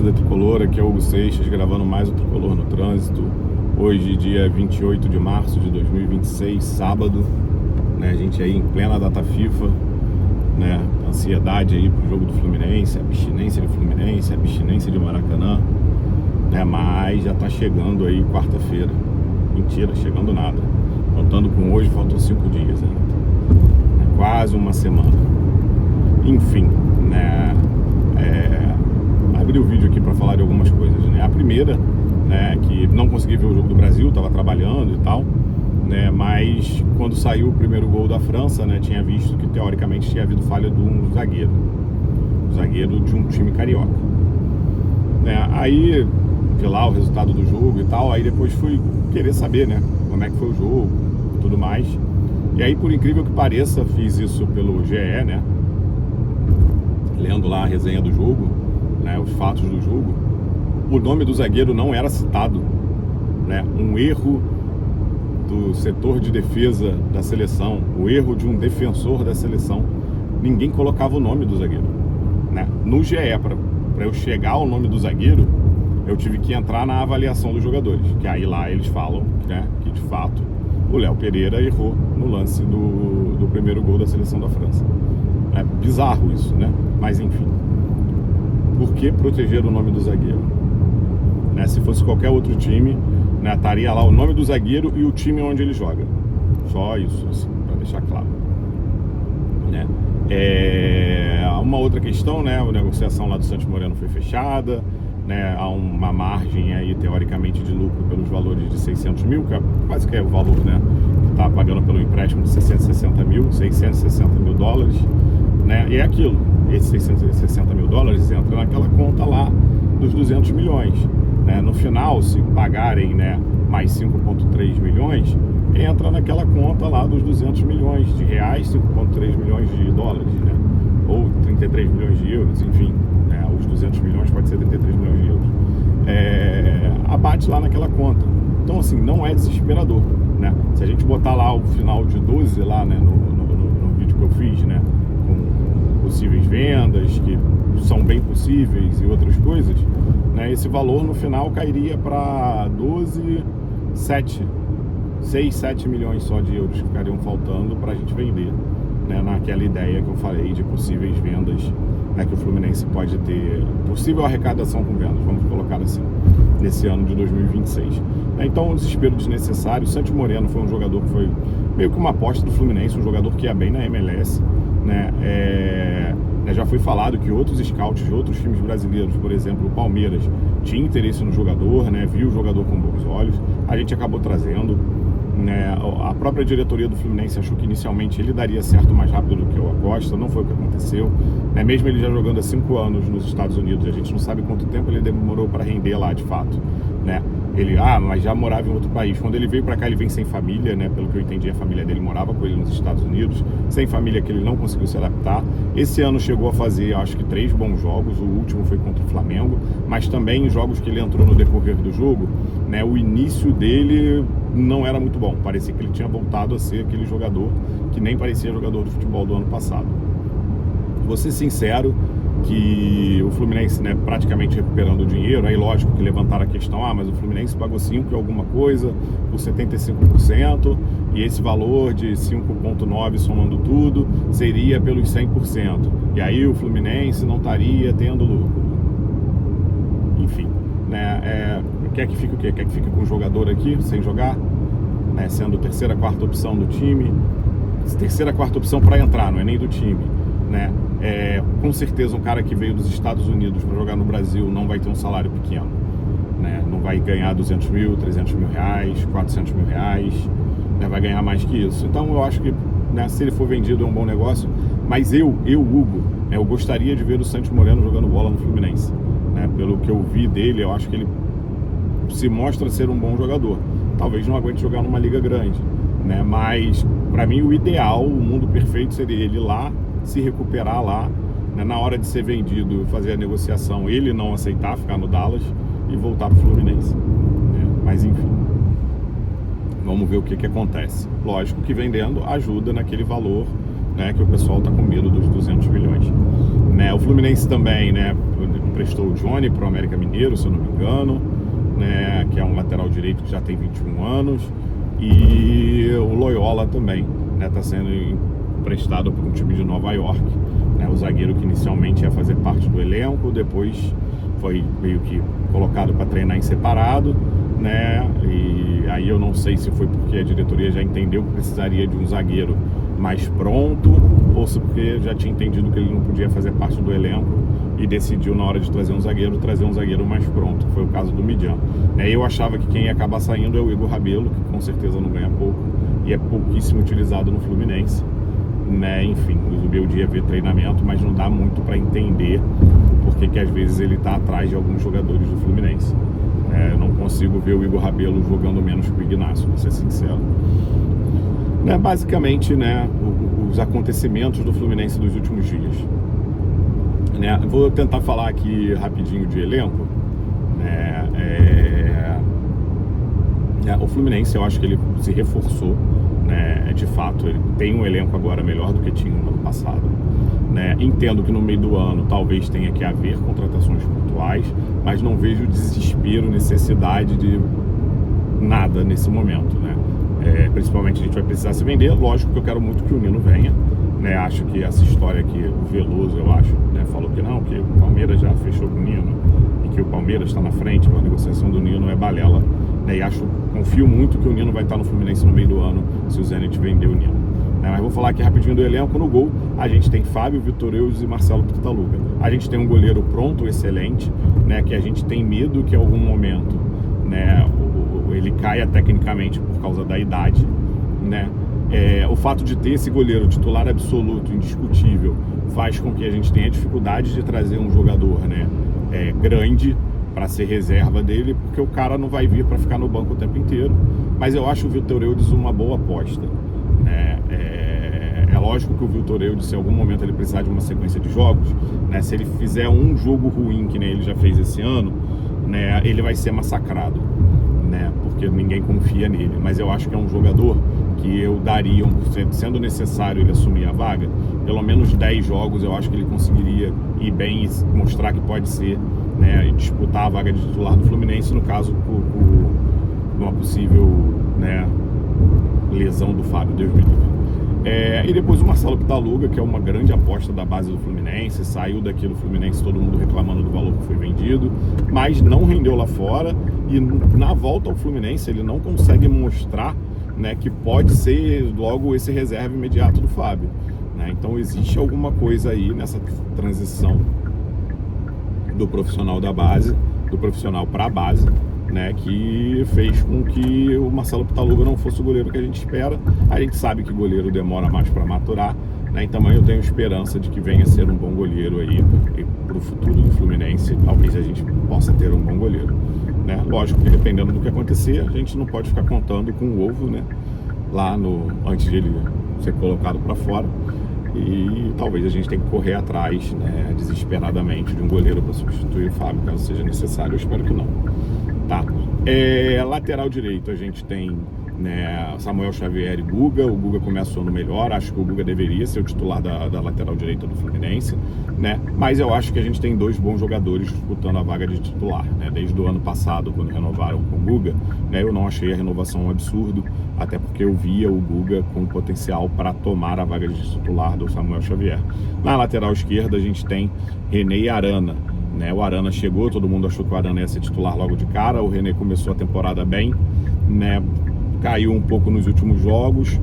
torcida tricolor, aqui é o Hugo Seixas, gravando mais o Tricolor no Trânsito. Hoje, dia 28 de março de 2026, sábado, né? A gente aí em plena data FIFA, né? Ansiedade aí pro jogo do Fluminense, abstinência de Fluminense, abstinência de Maracanã, né? Mas já tá chegando aí quarta-feira. Mentira, chegando nada. Contando com hoje, faltam 5 dias ainda. É quase uma semana. Enfim, né? Abri o vídeo aqui para falar de algumas coisas, né? A primeira, né, que não consegui ver o jogo do Brasil, estava trabalhando e tal, né? Mas quando saiu o primeiro gol da França, né, tinha visto que teoricamente tinha havido falha de um zagueiro de um time carioca, né? Aí vi lá o resultado do jogo e tal, aí depois fui querer saber, né, como é que foi o jogo e tudo mais. E aí, por incrível que pareça, fiz isso pelo GE, né, lendo lá a resenha do jogo, né, os fatos do jogo. O nome do zagueiro não era citado, né? Um erro do setor de defesa da seleção, o erro de um defensor da seleção, ninguém colocava o nome do zagueiro, né? No GE, para eu chegar ao nome do zagueiro, eu tive que entrar na avaliação dos jogadores, que aí lá eles falam, né, que de fato o Léo Pereira errou no lance do primeiro gol da seleção da França. É bizarro isso, né? Mas enfim, por que proteger o nome do zagueiro? Né? Se fosse qualquer outro time, né, estaria lá o nome do zagueiro e o time onde ele joga. Só isso, assim, para deixar claro, né? Uma outra questão, né? A negociação lá do Santos Moreno foi fechada, né? Há uma margem aí, teoricamente, de lucro pelos valores de 600 mil, que é quase que é o valor, né, que está pagando pelo empréstimo de 660 mil dólares, né? E é aquilo, esses 660 mil dólares entra naquela conta lá dos 200 milhões. Né? No final, se pagarem, né, mais 5,3 milhões, entra naquela conta lá dos 200 milhões de reais, 5,3 milhões de dólares, né? Ou 33 milhões de euros, enfim, né? Os 200 milhões pode ser 33 milhões de euros. Abate lá naquela conta. Então, assim, não é desesperador, né? Se a gente botar lá o final de 12 lá, né, no vídeo que eu fiz, né, com possíveis vendas, que são bem possíveis e outras coisas, né, esse valor no final cairia para 6, 7 milhões só de euros que ficariam faltando para a gente vender, né, naquela ideia que eu falei de possíveis vendas, né, que o Fluminense pode ter, possível arrecadação com vendas, vamos colocar assim, nesse ano de 2026. Então, um desespero desnecessário. O Santos Moreno foi um jogador que foi meio que uma aposta do Fluminense, um jogador que ia bem na MLS, né? Já foi falado que outros scouts de outros times brasileiros, por exemplo, o Palmeiras, tinha interesse no jogador, né? Viu o jogador com bons olhos. A gente acabou trazendo, né? A própria diretoria do Fluminense achou que inicialmente ele daria certo mais rápido do que o Acosta, não foi o que aconteceu, né? Mesmo ele já jogando há 5 anos nos Estados Unidos, a gente não sabe quanto tempo ele demorou para render lá de fato, né? Ele, mas já morava em outro país. Quando ele veio para cá, ele vem sem família, né? Pelo que eu entendi, a família dele morava com ele nos Estados Unidos, sem família, que ele não conseguiu se adaptar. Esse ano chegou a fazer, acho que 3 bons jogos, o último foi contra o Flamengo, mas também em jogos que ele entrou no decorrer do jogo, né? O início dele não era muito bom, parecia que ele tinha voltado a ser aquele jogador que nem parecia jogador de futebol do ano passado. Vou ser sincero que o Fluminense, né, praticamente recuperando o dinheiro, aí lógico que levantaram a questão, mas o Fluminense pagou 5 e alguma coisa por 75%, e esse valor de 5,9 somando tudo seria pelos 100%, e aí o Fluminense não estaria tendo lucro. Enfim, né, quer que fique o quê? Quer que fique com o jogador aqui sem jogar, né, sendo terceira, quarta opção do time, terceira, quarta opção para entrar, não é nem do time, né? Com certeza um cara que veio dos Estados Unidos para jogar no Brasil não vai ter um salário pequeno, né? Não vai ganhar 200 mil, 300 mil reais, 400 mil reais, né? Vai ganhar mais que isso. Então eu acho que, né, se ele for vendido é um bom negócio, mas eu Hugo, né, eu gostaria de ver o Santos Moreno jogando bola no Fluminense, né? Pelo que eu vi dele, eu acho que ele se mostra ser um bom jogador. Talvez não aguente jogar numa liga grande, né? Mas para mim o ideal, o mundo perfeito seria ele lá, se recuperar lá, né, na hora de ser vendido, fazer a negociação, ele não aceitar ficar no Dallas e voltar para o Fluminense, né? Mas enfim, vamos ver o que acontece. Lógico que vendendo ajuda naquele valor, né, que o pessoal está com medo dos 200 milhões, né? O Fluminense também, né, emprestou o Johnny para o América Mineiro, se eu não me engano, né, que é um lateral direito que já tem 21 anos, e o Loyola também, né, está sendo emprestado para um time de Nova York, né, o zagueiro que inicialmente ia fazer parte do elenco, depois foi meio que colocado para treinar em separado, né, e aí eu não sei se foi porque a diretoria já entendeu que precisaria de um zagueiro mais pronto, ou se porque já tinha entendido que ele não podia fazer parte do elenco e decidiu, na hora de trazer um zagueiro mais pronto, que foi o caso do Midian. Eu achava que quem ia acabar saindo é o Igor Rabelo, que com certeza não ganha pouco e é pouquíssimo utilizado no Fluminense, né? Enfim, o Zubeldia ia ver treinamento, mas não dá muito para entender porque que às vezes ele está atrás de alguns jogadores do Fluminense. Eu não consigo ver o Igor Rabelo jogando menos que o Ignacio, vou ser sincero. Basicamente, né, os acontecimentos do Fluminense dos últimos dias. Vou tentar falar aqui rapidinho de elenco. O Fluminense, eu acho que ele se reforçou, né, de fato. Ele tem um elenco agora melhor do que tinha no ano passado. Entendo que no meio do ano talvez tenha que haver contratações pontuais, mas não vejo desespero, necessidade de nada nesse momento, né? Principalmente a gente vai precisar se vender. Lógico que eu quero muito que o Nino venha, né? Acho que essa história aqui, o Veloso, eu acho, né, falou que não, que o Palmeiras já fechou com o Nino e que o Palmeiras está na frente, a negociação do Nino é balela, né? E confio muito que o Nino vai estar no Fluminense no meio do ano se o Zenit vender o Nino. Mas vou falar aqui rapidinho do elenco. No gol, a gente tem Fábio, Vitor Eus e Marcelo Portaluga. A gente tem um goleiro pronto, excelente, né, que a gente tem medo que em algum momento, né, ele caia tecnicamente por causa da idade, né? O fato de ter esse goleiro titular absoluto, indiscutível, faz com que a gente tenha dificuldade de trazer um jogador, né, grande para ser reserva dele, porque o cara não vai vir para ficar no banco o tempo inteiro. Mas eu acho o Vitor Eudes uma boa aposta, né? É lógico que o Vitor Eudes, se em algum momento ele precisar de uma sequência de jogos, né, se ele fizer um jogo ruim, que nem ele já fez esse ano, né, ele vai ser massacrado, né, porque ninguém confia nele. Mas eu acho que é um jogador que eu daria, sendo necessário ele assumir a vaga, pelo menos 10 jogos eu acho que ele conseguiria ir bem e mostrar que pode ser, né, disputar a vaga de titular do Fluminense, no caso, por uma possível, né, lesão do Fábio, Deus me livre. E depois o Marcelo Portaluga, que é uma grande aposta da base do Fluminense, saiu daqui do Fluminense, todo mundo reclamando do valor que foi vendido, mas não rendeu lá fora, e na volta ao Fluminense ele não consegue mostrar, né, que pode ser logo esse reserva imediato do Fábio, né? Então existe alguma coisa aí nessa transição do profissional da base, do profissional para a base, né, que fez com que o Marcelo Portaluga não fosse o goleiro que a gente espera. A gente sabe que goleiro demora mais para maturar, né, então eu tenho esperança de que venha a ser um bom goleiro aí para o futuro do Fluminense. Talvez a gente possa ter um bom goleiro, né? Lógico que dependendo do que acontecer, a gente não pode ficar contando com o ovo, né, lá antes de ele ser colocado para fora. E talvez a gente tenha que correr atrás, né, desesperadamente, de um goleiro para substituir o Fábio, caso seja necessário. Eu espero que não. Tá. Lateral direito, a gente tem, né, Samuel Xavier e Guga. O Guga começou no melhor, acho que o Guga deveria ser o titular da lateral direita do Fluminense, né? Mas eu acho que a gente tem dois bons jogadores disputando a vaga de titular, né? Desde o ano passado, quando renovaram com o Guga, né, eu não achei a renovação um absurdo, até porque eu via o Guga com potencial para tomar a vaga de titular do Samuel Xavier. Na lateral esquerda a gente tem René e Arana, né? O Arana chegou, todo mundo achou que o Arana ia ser titular logo de cara. O René começou a temporada bem, né? Caiu um pouco nos últimos jogos,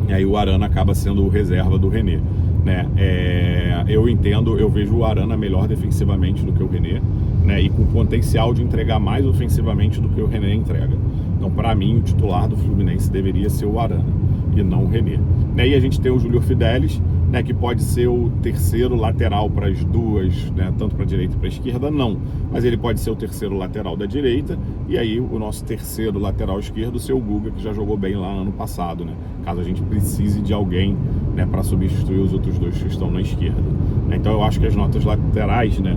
e aí o Arana acaba sendo o reserva do René, né? Eu vejo o Arana melhor defensivamente do que o René, né? E com potencial de entregar mais ofensivamente do que o René entrega. Então, para mim, o titular do Fluminense deveria ser o Arana e não o René, né? E a gente tem o Júlio Fidelis, né, que pode ser o terceiro lateral para as duas, né, tanto para a direita e para a esquerda, não. Mas ele pode ser o terceiro lateral da direita, e aí o nosso terceiro lateral esquerdo ser o Guga, que já jogou bem lá no ano passado, né? Caso a gente precise de alguém, né, para substituir os outros dois que estão na esquerda. Então eu acho que as notas laterais, né,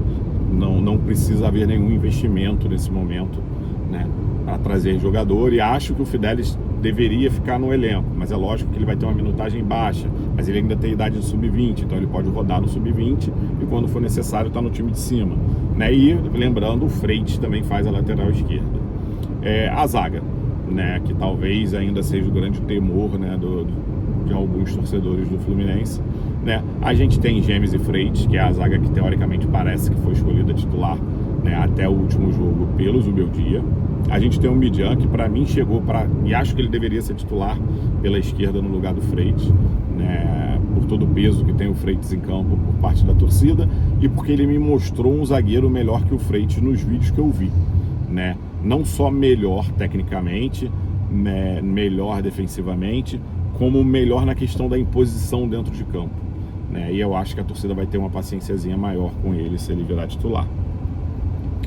não precisa haver nenhum investimento nesse momento, né, para trazer jogador, e acho que o Fidelis deveria ficar no elenco, mas é lógico que ele vai ter uma minutagem baixa, mas ele ainda tem idade de sub-20, então ele pode rodar no sub-20 e quando for necessário tá no time de cima, né? E lembrando, o Freitas também faz a lateral esquerda. A zaga, né, que talvez ainda seja o grande temor, né, de alguns torcedores do Fluminense, né? A gente tem James e Freitas, que é a zaga que teoricamente parece que foi escolhida titular, né, até o último jogo pelo Zubeldia. A gente tem o Midian, que para mim chegou e acho que ele deveria ser titular pela esquerda no lugar do Freitas, né, por todo o peso que tem o Freitas em campo por parte da torcida e porque ele me mostrou um zagueiro melhor que o Freitas nos vídeos que eu vi, né? Não só melhor tecnicamente, né, melhor defensivamente, como melhor na questão da imposição dentro de campo, né? E eu acho que a torcida vai ter uma paciênciazinha maior com ele se ele virar titular.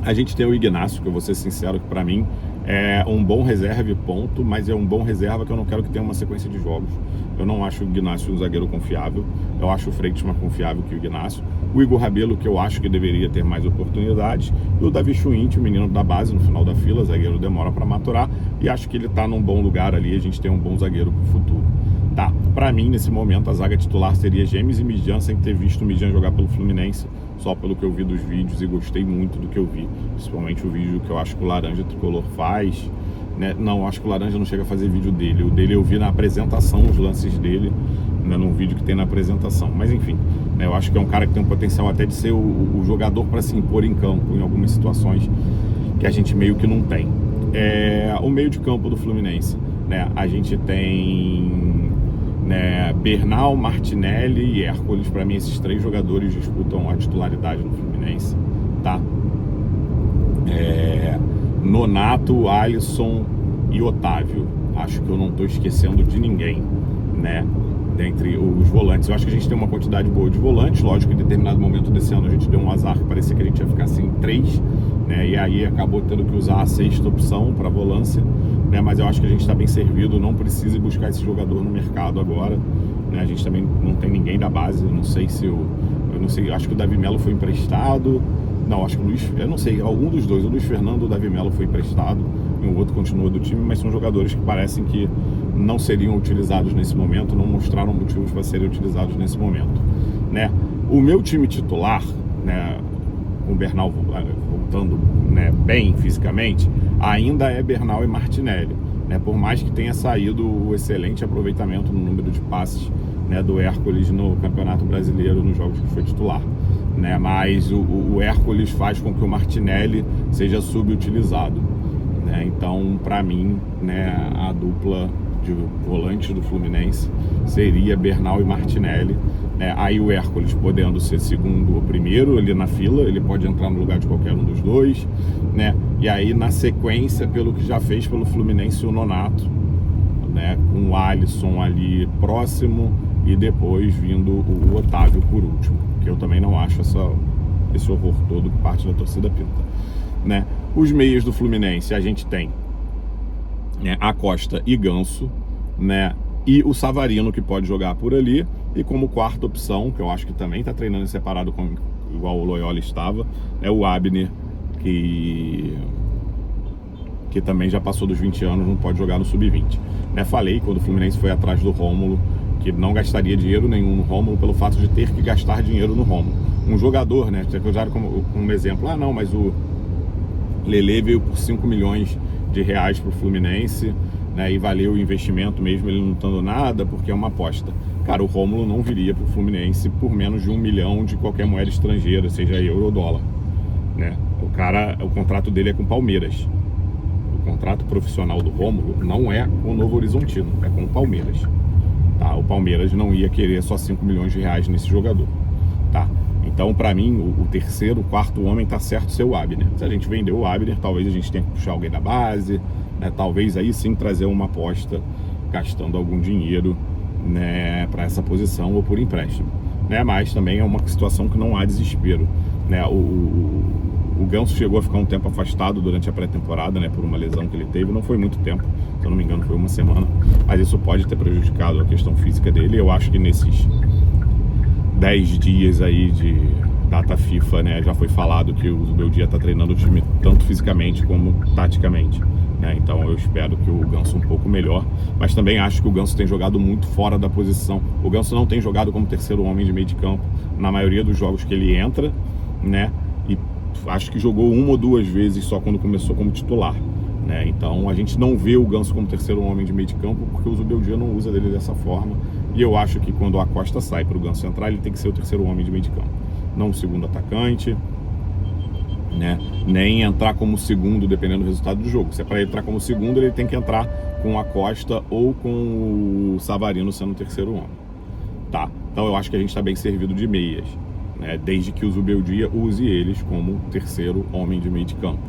A gente tem o Ignacio, que eu vou ser sincero, que para mim é um bom reserva e ponto, mas é um bom reserva que eu não quero que tenha uma sequência de jogos. Eu não acho o Ignacio um zagueiro confiável, eu acho o Freitas mais confiável que o Ignacio. O Igor Rabelo, que eu acho que deveria ter mais oportunidades, e o Davi Schwindt, o menino da base, no final da fila, zagueiro demora para maturar, e acho que ele tá num bom lugar ali, a gente tem um bom zagueiro pro futuro. Tá, para mim, nesse momento, a zaga titular seria James e Midian, sem ter visto o Midian jogar pelo Fluminense, só pelo que eu vi dos vídeos, e gostei muito do que eu vi, principalmente o vídeo que eu acho que o Laranja Tricolor faz, né? Não, acho que o Laranja não chega a fazer vídeo dele, o dele eu vi na apresentação, os lances dele, né, num vídeo que tem na apresentação, mas enfim, né, eu acho que é um cara que tem um potencial até de ser o jogador para se impor em campo, em algumas situações que a gente meio que não tem. O meio de campo do Fluminense, né, a gente tem, né, Bernal, Martinelli e Hércules. Para mim esses três jogadores disputam a titularidade no Fluminense, tá? Nonato, Alisson e Otávio, acho que eu não estou esquecendo de ninguém, né, dentre os volantes. Eu acho que a gente tem uma quantidade boa de volantes, lógico que em determinado momento desse ano a gente deu um azar, que parecia que a gente ia ficar sem 3, né, e aí acabou tendo que usar a 6ª opção para volância, né, mas eu acho que a gente está bem servido, não precisa buscar esse jogador no mercado agora, né, a gente também não tem ninguém da base, eu não sei, acho que o Davi Melo foi emprestado, não, acho que o Luiz, eu não sei, algum dos dois, o Luiz Fernando ou o Davi Melo foi emprestado e o outro continua do time, mas são jogadores que parecem que não seriam utilizados nesse momento, não mostraram motivos para serem utilizados nesse momento, né? O meu time titular, né, com o Bernal voltando, né, bem fisicamente, ainda é Bernal e Martinelli, né? Por mais que tenha saído o excelente aproveitamento no número de passes, né, do Hércules no Campeonato Brasileiro nos jogos que foi titular, né? Mas o Hércules faz com que o Martinelli seja subutilizado, né? Então, para mim, né, a dupla de volantes do Fluminense seria Bernal e Martinelli, né? Aí o Hércules podendo ser segundo ou primeiro ali na fila, ele pode entrar no lugar de qualquer um dos dois, né? E aí na sequência, pelo que já fez pelo Fluminense, o Nonato, né, com o Alisson ali próximo e depois vindo o Otávio por último, que eu também não acho esse horror todo que parte da torcida pinta, né? Os meias do Fluminense a gente tem, né, Acosta e Ganso, né, e o Savarino, que pode jogar por ali, e como quarta opção, que eu acho que também está treinando separado igual o Loyola estava, é o Abner, que também já passou dos 20 anos, não pode jogar no sub-20, né? Falei quando o Fluminense foi atrás do Rômulo que não gastaria dinheiro nenhum no Rômulo pelo fato de ter que gastar dinheiro no Rômulo. Um jogador, né, que usaram como um exemplo, não, mas o Lelê veio por 5 milhões de reais para o Fluminense, né, e valeu o investimento mesmo ele não estando nada, porque é uma aposta. Cara, o Rômulo não viria para o Fluminense por menos de 1 milhão de qualquer moeda estrangeira, seja euro ou dólar, né? O contrato dele é com o Palmeiras. O contrato profissional do Rômulo não é com o Novo Horizontino, é com o Palmeiras, tá? O Palmeiras não ia querer só 5 milhões de reais nesse jogador, tá? Então, para mim, o terceiro, quarto homem tá certo ser o Abner. Se a gente vender o Abner, talvez a gente tenha que puxar alguém da base, né? Talvez aí sim trazer uma aposta, gastando algum dinheiro, né, para essa posição ou por empréstimo, né? Mas também é uma situação que não há desespero, né? O Ganso chegou a ficar um tempo afastado durante a pré-temporada, né, por uma lesão que ele teve, não foi muito tempo, se eu não me engano foi uma semana, mas isso pode ter prejudicado a questão física dele. Eu acho que nesses 10 dias aí de data FIFA, né, já foi falado que o Zubeldia está treinando o time tanto fisicamente como taticamente, né? Então eu espero que o Ganso um pouco melhor, mas também acho que o Ganso tem jogado muito fora da posição. O Ganso não tem jogado como terceiro homem de meio de campo na maioria dos jogos que ele entra, né? E acho que jogou uma ou duas vezes só quando começou como titular, né? Então a gente não vê o Ganso como terceiro homem de meio de campo porque o Zubeldia não usa dele dessa forma, e eu acho que quando o Acosta sai para o Ganso entrar, ele tem que ser o terceiro homem de meio de campo, não o segundo atacante, né? Nem entrar como segundo dependendo do resultado do jogo. Se é para entrar como segundo, ele tem que entrar com o Acosta ou com o Savarino sendo o terceiro homem, tá? Então eu acho que a gente está bem servido de meias, né? Desde que o Zubeldia use eles como terceiro homem de meio de campo,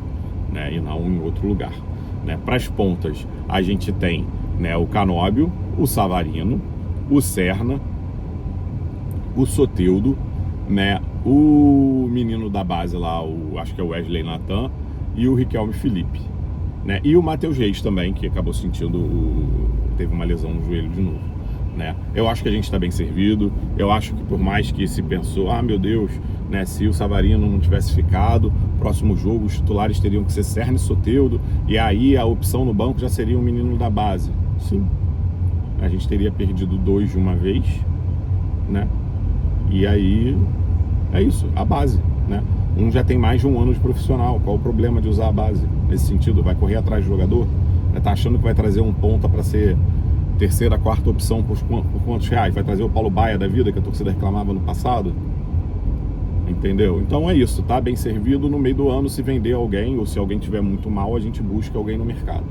né? E não em outro lugar, né? Para as pontas a gente tem, né, o Canóbio, o Savarino, o Serna, o Soteldo, né, o menino da base lá, acho que é o Wesley Nathan, e o Riquelme Felipe, né? E o Matheus Reis também, que acabou teve uma lesão no joelho de novo, né? Eu acho que a gente está bem servido. Eu acho que por mais que se pensou, meu Deus, né, se o Savarino não tivesse ficado, próximo jogo os titulares teriam que ser Serna e Soteldo, e aí a opção no banco já seria um menino da base. Sim, a gente teria perdido 2 de uma vez, né? E aí é isso, a base, né? Um já tem mais de 1 ano de profissional. Qual o problema de usar a base nesse sentido? Vai correr atrás do jogador? Tá achando que vai trazer um ponta para ser terceira, quarta opção por quantos reais? Vai trazer o Paulo Baia da vida, que a torcida reclamava no passado? Entendeu? Então é isso, tá bem servido. No meio do ano, se vender alguém ou se alguém tiver muito mal, a gente busca alguém no mercado,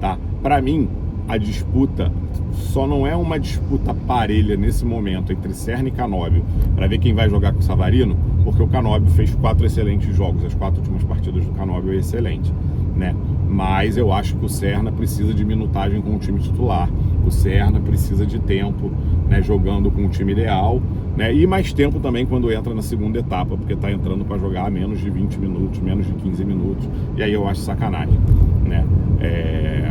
tá? Para mim, a disputa só não é uma disputa parelha nesse momento entre Serna e Canóbio para ver quem vai jogar com o Savarino, porque o Canóbio fez 4 excelentes jogos, as 4 últimas partidas do Canóbio é excelente, né? Mas eu acho que o Serna precisa de minutagem com o time titular, o Serna precisa de tempo, né, jogando com o time ideal, né, e mais tempo também quando entra na segunda etapa, porque está entrando para jogar menos de 20 minutos, menos de 15 minutos, e aí eu acho sacanagem, né?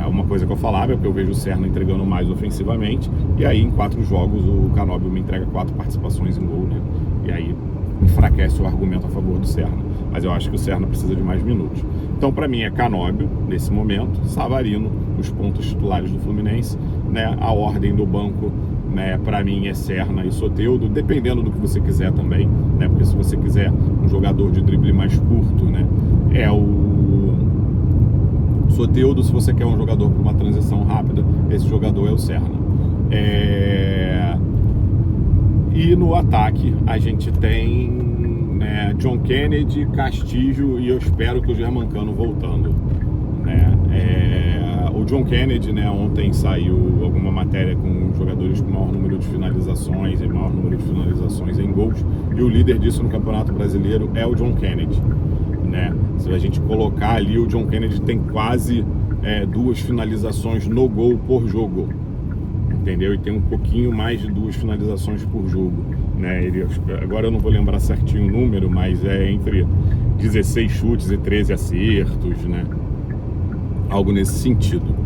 Uma coisa que eu falava é que eu vejo o Serna entregando mais ofensivamente, e aí em 4 jogos o Canóbio me entrega 4 participações em gol, né? E aí enfraquece o argumento a favor do Serna, mas eu acho que o Serna precisa de mais minutos. Então para mim é Canóbio nesse momento, Savarino, os pontos titulares do Fluminense, né? A ordem do banco, né, para mim é Serna e Soteldo, dependendo do que você quiser também, né? Porque se você quiser um jogador de drible mais curto, né, é o Soteldo. Se você quer um jogador para uma transição rápida, esse jogador é o Serna. E no ataque a gente tem, né, John Kennedy, Castillo e eu espero que o Germancano voltando, né? O John Kennedy, né, ontem saiu alguma matéria com jogadores com maior número de finalizações e maior número de finalizações em gols, e o líder disso no Campeonato Brasileiro é o John Kennedy, né? Se a gente colocar ali, o John Kennedy tem quase 2 finalizações no gol por jogo, entendeu? E tem um pouquinho mais de 2 finalizações por jogo, né? Agora eu não vou lembrar certinho o número, mas é entre 16 chutes e 13 acertos, né? Algo nesse sentido.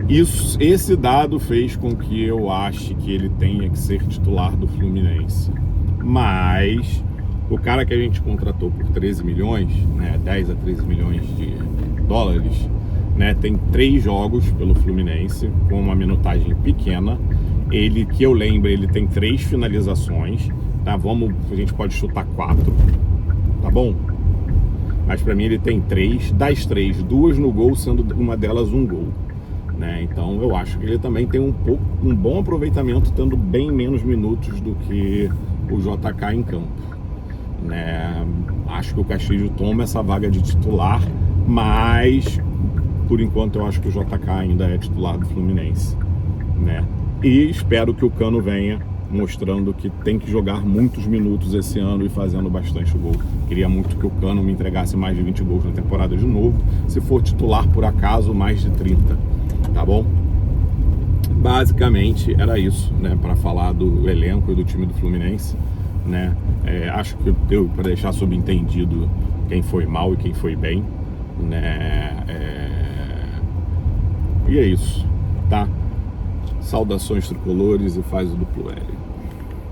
Esse dado fez com que eu ache que ele tenha que ser titular do Fluminense. Mas o cara que a gente contratou por 13 milhões, né, 10 a 13 milhões de dólares, né, tem 3 jogos pelo Fluminense, com uma minutagem pequena. Ele, que eu lembro, ele tem 3 finalizações, tá? A gente pode chutar 4, tá bom? Mas pra mim ele tem 3, das 3, 2 no gol, sendo uma delas um gol, né? Então eu acho que ele também tem um bom aproveitamento, tendo bem menos minutos do que o JK em campo, né? Acho que o Castillo toma essa vaga de titular, mas por enquanto eu acho que o JK ainda é titular do Fluminense, né? E espero que o Cano venha mostrando que tem que jogar muitos minutos esse ano e fazendo bastante gol. Queria muito que o Cano me entregasse mais de 20 gols na temporada de novo, se for titular por acaso mais de 30, tá bom? Basicamente era isso, né, para falar do elenco e do time do Fluminense, né? Acho que deu para deixar subentendido quem foi mal e quem foi bem, né? E é isso, tá? Saudações tricolores e faz o duplo L.